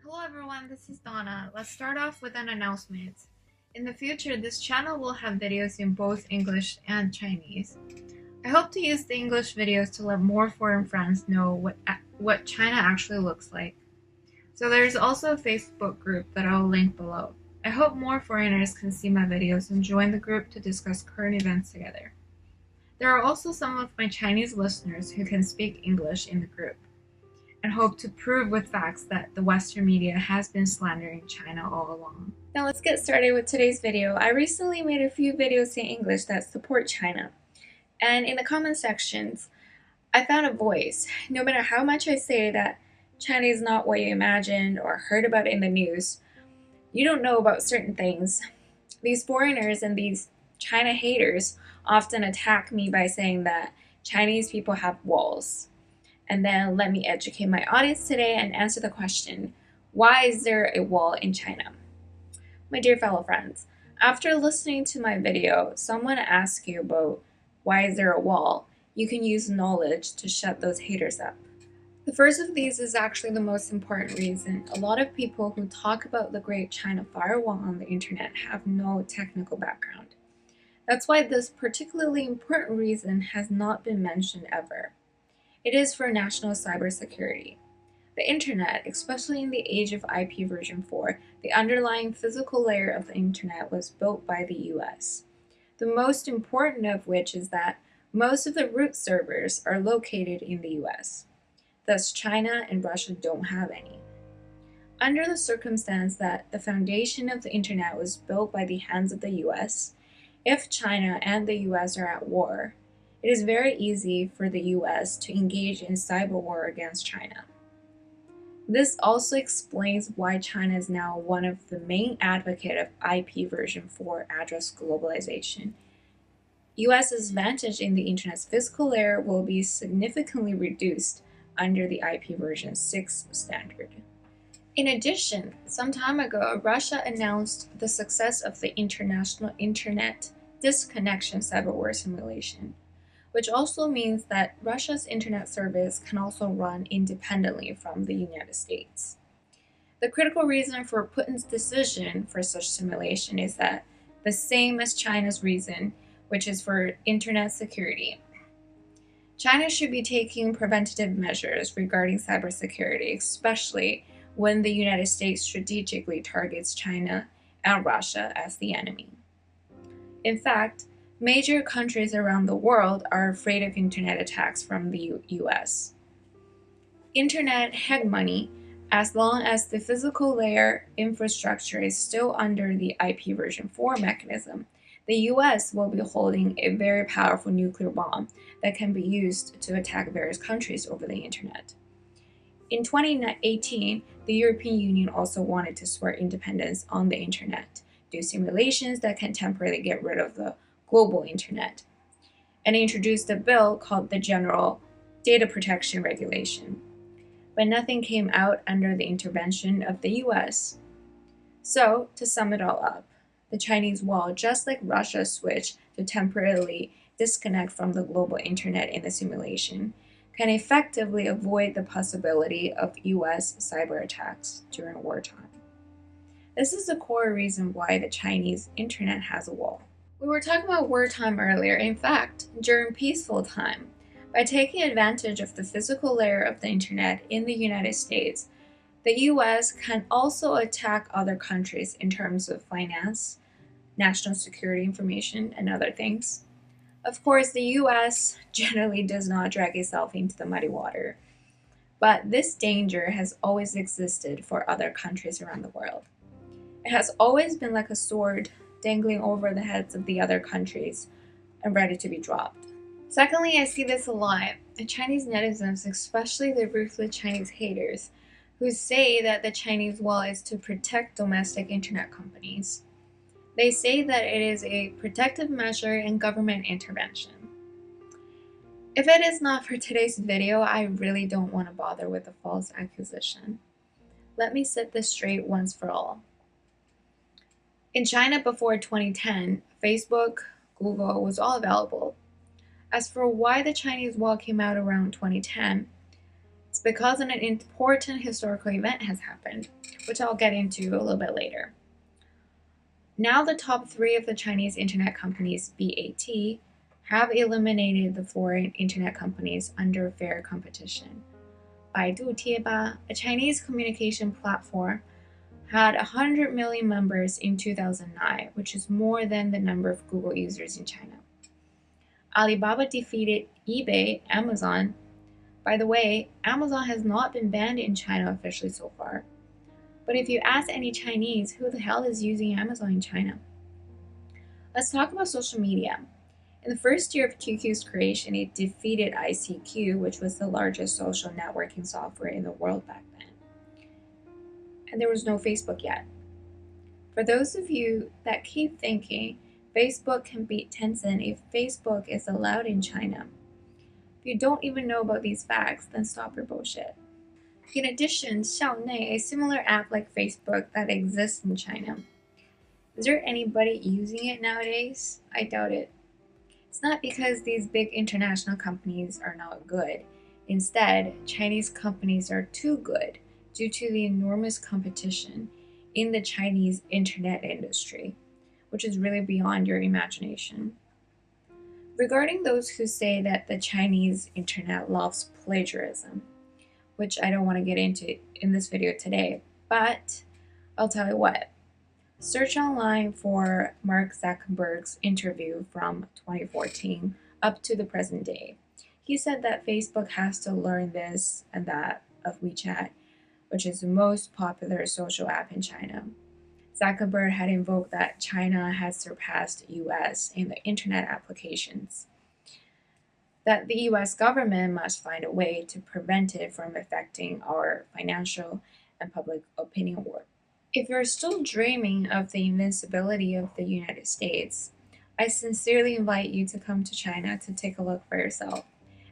Hello everyone, this is Donna. Let's start off with an announcement. In the future, this channel will have videos in both English and Chinese. I hope to use the English videos to let more foreign friends know what China actually looks like. So there's also a Facebook group that I'll link below. I hope more foreigners can see my videos and join the group to discuss current events together. There are also some of my Chinese listeners who can speak English in the group, and hope to prove with facts that the Western media has been slandering China all along. Now let's get started with today's video. I recently made a few videos in English that support China. And in the comment sections, I found a voice. No matter how much I say that China is not what you imagined or heard about in the news, you don't know about certain things. These foreigners and these China haters often attack me by saying that Chinese people have walls. And then let me educate my audience today and answer the question, why is there a wall in China? My dear fellow friends, after listening to my video, someone asks you about why is there a wall, you can use knowledge to shut those haters up. The first of these is actually the most important reason. A lot of people who talk about the Great China Firewall on the internet have no technical background. That's why this particularly important reason has not been mentioned ever. It is for national cybersecurity. The internet, especially in the age of IP version 4, the underlying physical layer of the internet was built by the US. The most important of which is that most of the root servers are located in the US. Thus, China and Russia don't have any. Under the circumstance that the foundation of the internet was built by the hands of the US, if China and the US are at war, it is very easy for the US to engage in cyber war against China. This also explains why China is now one of the main advocates of IP version 4 address globalization. US's advantage in the internet's physical layer will be significantly reduced under the IP version 6 standard. In addition, some time ago, Russia announced the success of the International Internet Disconnection Cyberwar Simulation, which also means that Russia's internet service can also run independently from the United States. The critical reason for Putin's decision for such simulation is that the same as China's reason, which is for internet security. China should be taking preventative measures regarding cybersecurity, especially when the United States strategically targets China and Russia as the enemy. In fact, major countries around the world are afraid of internet attacks from the US. Internet hegemony, as long as the physical layer infrastructure is still under the IP version 4 mechanism, the US will be holding a very powerful nuclear bomb that can be used to attack various countries over the internet. In 2018, the European Union also wanted to swear independence on the internet, do simulations that can temporarily get rid of the global internet, and introduced a bill called the General Data Protection Regulation. But nothing came out under the intervention of the US. So, to sum it all up, the Chinese wall, just like Russia's switch to temporarily disconnect from the global internet in the simulation, can effectively avoid the possibility of US cyber attacks during wartime. This is the core reason why the Chinese internet has a wall. We were talking about wartime earlier. In fact, during peaceful time, by taking advantage of the physical layer of the internet in the United States, the US can also attack other countries in terms of finance, national security information, and other things. Of course, the US generally does not drag itself into the muddy water, but this danger has always existed for other countries around the world. It has always been like a sword dangling over the heads of the other countries and ready to be dropped. Secondly, I see this a lot. The Chinese netizens, especially the ruthless Chinese haters, who say that the Chinese wall is to protect domestic internet companies. They say that it is a protective measure in government intervention. If it is not for today's video, I really don't want to bother with a false accusation. Let me set this straight once for all. In China before 2010, Facebook, Google was all available. As for why the Chinese wall came out around 2010, it's because an important historical event has happened, which I'll get into a little bit later. Now the top 3 of the Chinese internet companies, BAT, have eliminated the foreign internet companies under fair competition. Baidu Tieba, a Chinese communication platform, had 100 million members in 2009, which is more than the number of Google users in China. Alibaba defeated eBay, Amazon. By the way, Amazon has not been banned in China officially so far. But if you ask any Chinese, who the hell is using Amazon in China? Let's talk about social media. In the first year of QQ's creation, it defeated ICQ, which was the largest social networking software in the world back then. And there was no Facebook yet. For those of you that keep thinking Facebook can beat Tencent if Facebook is allowed in China, if you don't even know about these facts, then stop your bullshit. In addition, Xiaonei, a similar app like Facebook that exists in China. Is there anybody using it nowadays? I doubt it. It's not because these big international companies are not good. Instead, Chinese companies are too good due to the enormous competition in the Chinese internet industry, which is really beyond your imagination. Regarding those who say that the Chinese internet loves plagiarism, which I don't want to get into in this video today, but I'll tell you what. Search online for Mark Zuckerberg's interview from 2014 up to the present day. He said that Facebook has to learn this and that of WeChat, which is the most popular social app in China. Zuckerberg had invoked that China has surpassed US in the internet applications, that the US government must find a way to prevent it from affecting our financial and public opinion war. If you're still dreaming of the invincibility of the United States, I sincerely invite you to come to China to take a look for yourself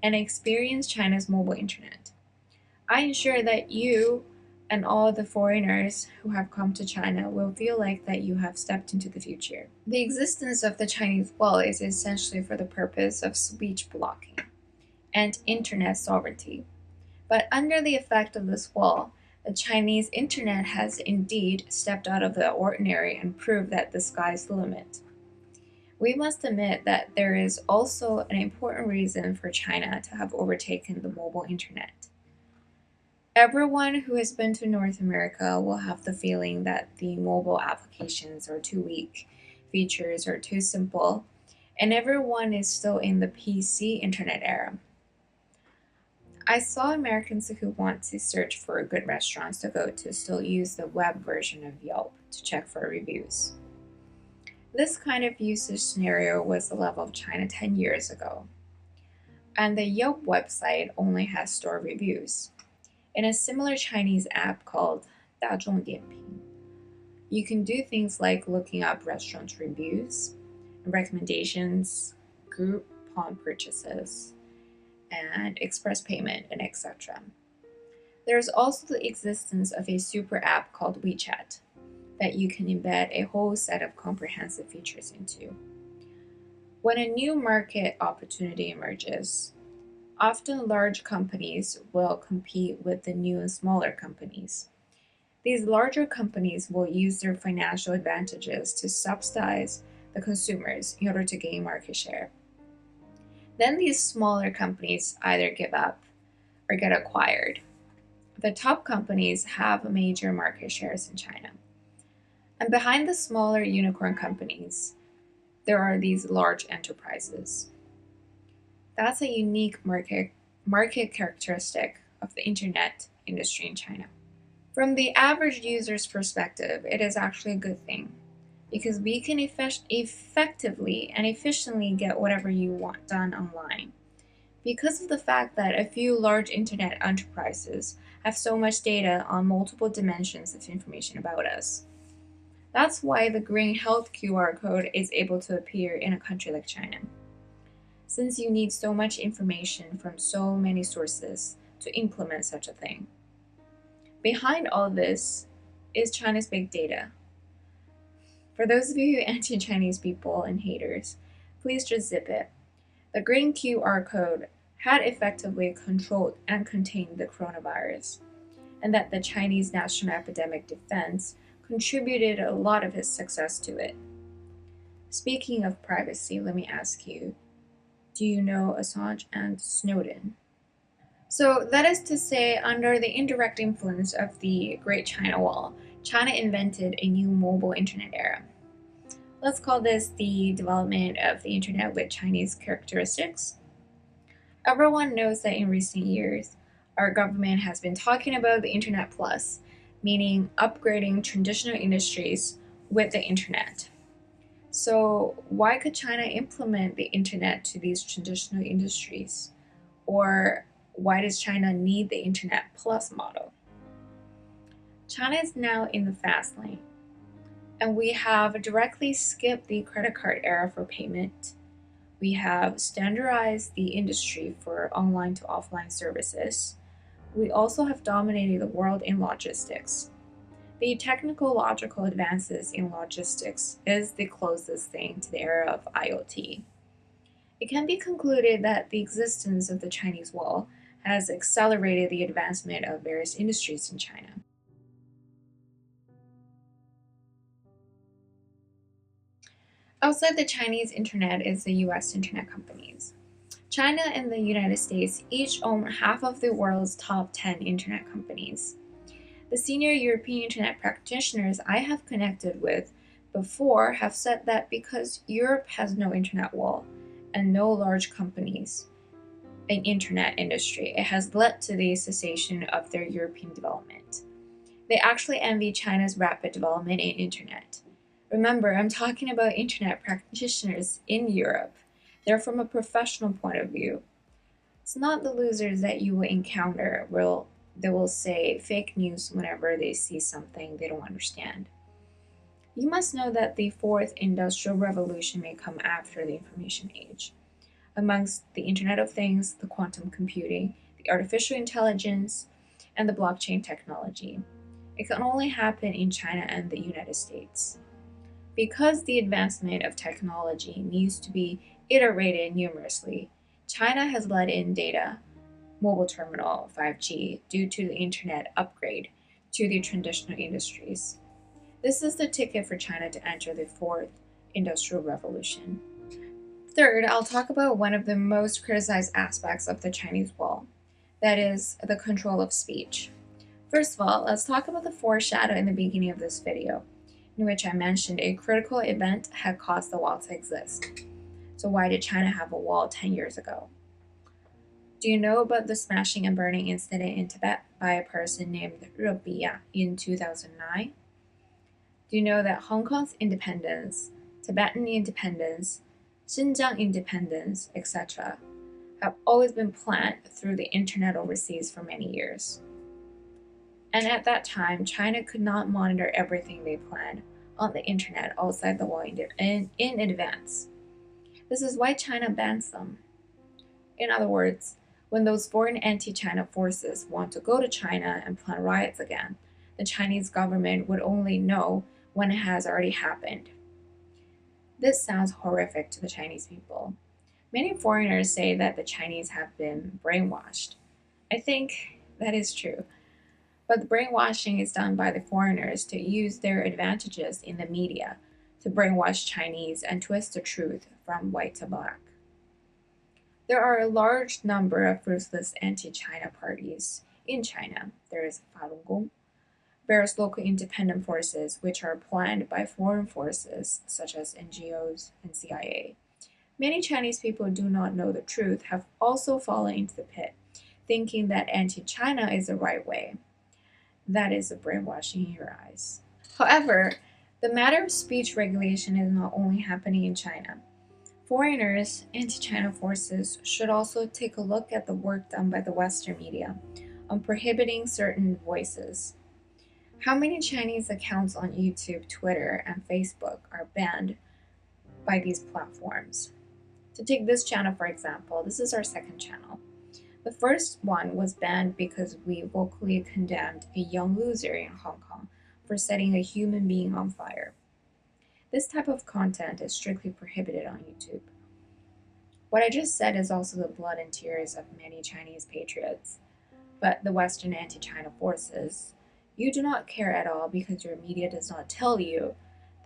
and experience China's mobile internet. I ensure that you and all the foreigners who have come to China will feel like that you have stepped into the future. The existence of the Chinese wall is essentially for the purpose of speech blocking and internet sovereignty. But under the effect of this wall, the Chinese internet has indeed stepped out of the ordinary and proved that the sky's the limit. We must admit that there is also an important reason for China to have overtaken the mobile internet. Everyone who has been to North America will have the feeling that the mobile applications are too weak, features are too simple, and everyone is still in the PC internet era. I saw Americans who want to search for good restaurants to go to still use the web version of Yelp to check for reviews. This kind of usage scenario was the level of China 10 years ago. And the Yelp website only has store reviews. In a similar Chinese app called 大众点评, you can do things like looking up restaurant reviews, recommendations, Groupon purchases, and express payment, and etc. There is also the existence of a super app called WeChat that you can embed a whole set of comprehensive features into. When a new market opportunity emerges, often large companies will compete with the new and smaller companies. These larger companies will use their financial advantages to subsidize the consumers in order to gain market share. Then these smaller companies either give up or get acquired. The top companies have major market shares in China. And behind the smaller unicorn companies, there are these large enterprises. That's a unique market characteristic of the internet industry in China. From the average user's perspective, it is actually a good thing because we can effectively and efficiently get whatever you want done online. Because of the fact that a few large internet enterprises have so much data on multiple dimensions of information about us. That's why the green health QR code is able to appear in a country like China. Since you need so much information from so many sources to implement such a thing. Behind all this is China's big data. For those of you anti-Chinese people and haters, please just zip it. The green QR code had effectively controlled and contained the coronavirus, and that the Chinese National Epidemic Defense contributed a lot of its success to it. Speaking of privacy, let me ask you, do you know Assange and Snowden? So that is to say, under the indirect influence of the Great China Wall, China invented a new mobile internet era. Let's call this the development of the internet with Chinese characteristics. Everyone knows that in recent years, our government has been talking about the Internet Plus, meaning upgrading traditional industries with the internet. So why could China implement the internet to these traditional industries? Or why does China need the Internet Plus model? China is now in the fast lane, and we have directly skipped the credit card era for payment. We have standardized the industry for online to offline services. We also have dominated the world in logistics. The technological advances in logistics is the closest thing to the era of IoT. It can be concluded that the existence of the Chinese wall has accelerated the advancement of various industries in China. Outside the Chinese internet is the US internet companies. China and the United States each own half of the world's top 10 internet companies. The senior European internet practitioners I have connected with before have said that because Europe has no internet wall and no large companies in internet industry, it has led to the cessation of their European development. They actually envy China's rapid development in internet. Remember, I'm talking about internet practitioners in Europe. They're from a professional point of view. It's not the losers that you will encounter they will say fake news whenever they see something they don't understand. You must know that the fourth industrial revolution may come after the information age. Amongst the Internet of Things, the quantum computing, the artificial intelligence, and the blockchain technology. It can only happen in China and the United States. Because the advancement of technology needs to be iterated numerously, China has led in data, mobile terminal, 5G, due to the internet upgrade to the traditional industries. This is the ticket for China to enter the fourth industrial revolution. Third, I'll talk about one of the most criticized aspects of the Chinese wall, that is, the control of speech. First of all, let's talk about the foreshadow in the beginning of this video, in which I mentioned a critical event had caused the wall to exist. So why did China have a wall 10 years ago? Do you know about the smashing and burning incident in Tibet by a person named Rubiya in 2009? Do you know that Hong Kong's independence, Tibetan independence, Xinjiang independence, etc., have always been planned through the internet overseas for many years? And at that time, China could not monitor everything they planned on the internet outside the wall in advance. This is why China bans them. In other words, when those foreign anti-China forces want to go to China and plan riots again, the Chinese government would only know when it has already happened. This sounds horrific to the Chinese people. Many foreigners say that the Chinese have been brainwashed. I think that is true. But the brainwashing is done by the foreigners to use their advantages in the media to brainwash Chinese and twist the truth from white to black. There are a large number of ruthless anti-China parties in China. There is Falun Gong, various local independent forces which are planned by foreign forces such as NGOs and CIA. Many Chinese people do not know the truth, have also fallen into the pit, thinking that anti-China is the right way. That is a brainwashing in your eyes. However, the matter of speech regulation is not only happening in China. Foreigners, anti-China forces should also take a look at the work done by the Western media on prohibiting certain voices. How many Chinese accounts on YouTube, Twitter, and Facebook are banned by these platforms? To take this channel for example, this is our second channel. The first one was banned because we vocally condemned a young loser in Hong Kong for setting a human being on fire. This type of content is strictly prohibited on YouTube. What I just said is also the blood and tears of many Chinese patriots. But the Western anti-China forces, you do not care at all because your media does not tell you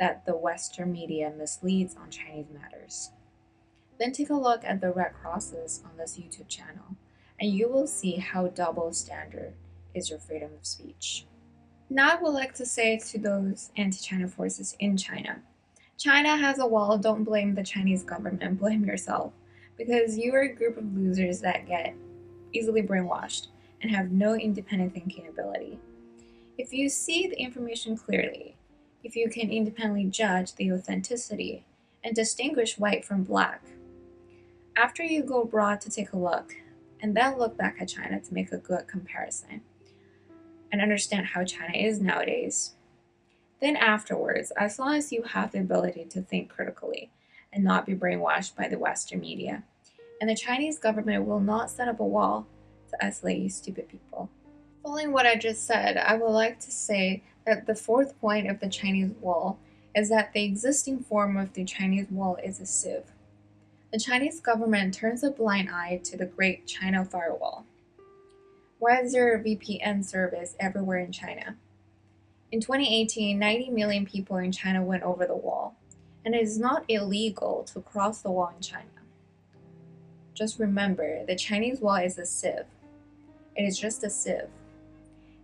that the Western media misleads on Chinese matters. Then take a look at the red crosses on this YouTube channel, and you will see how double standard is your freedom of speech. Now I would like to say to those anti-China forces in China, China has a wall, don't blame the Chinese government, blame yourself, because you are a group of losers that get easily brainwashed and have no independent thinking ability. If you see the information clearly, if you can independently judge the authenticity and distinguish white from black, after you go abroad to take a look, and then look back at China to make a good comparison and understand how China is nowadays, then afterwards, as long as you have the ability to think critically and not be brainwashed by the Western media, and the Chinese government will not set up a wall to isolate you stupid people. Following what I just said, I would like to say that the fourth point of the Chinese wall is that the existing form of the Chinese wall is a sieve. The Chinese government turns a blind eye to the Great China Firewall. Why is there a VPN service everywhere in China? In 2018, 90 million people in China went over the wall, and it is not illegal to cross the wall in China. Just remember, the Chinese wall is a sieve. It is just a sieve.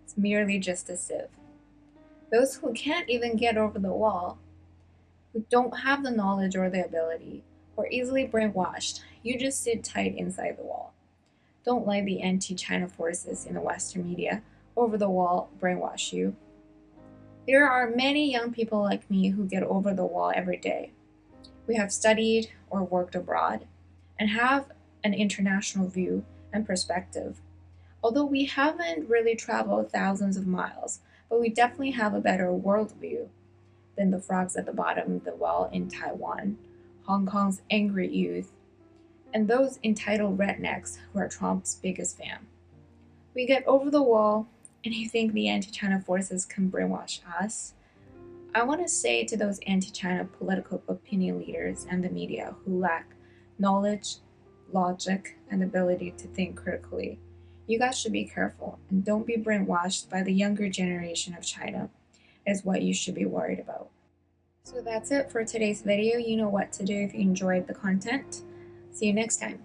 It's merely just a sieve. Those who can't even get over the wall, who don't have the knowledge or the ability, or easily brainwashed, you just sit tight inside the wall. Don't let the anti-China forces in the Western media over the wall brainwash you. There are many young people like me who get over the wall every day. We have studied or worked abroad and have an international view and perspective. Although we haven't really traveled thousands of miles, but we definitely have a better worldview than the frogs at the bottom of the well in Taiwan, Hong Kong's angry youth, and those entitled rednecks who are Trump's biggest fan. We get over the wall, and you think the anti-China forces can brainwash us? I want to say to those anti-China political opinion leaders and the media who lack knowledge, logic, and ability to think critically, you guys should be careful and don't be brainwashed by the younger generation of China is what you should be worried about. So that's it for today's video. You know what to do if you enjoyed the content. See you next time.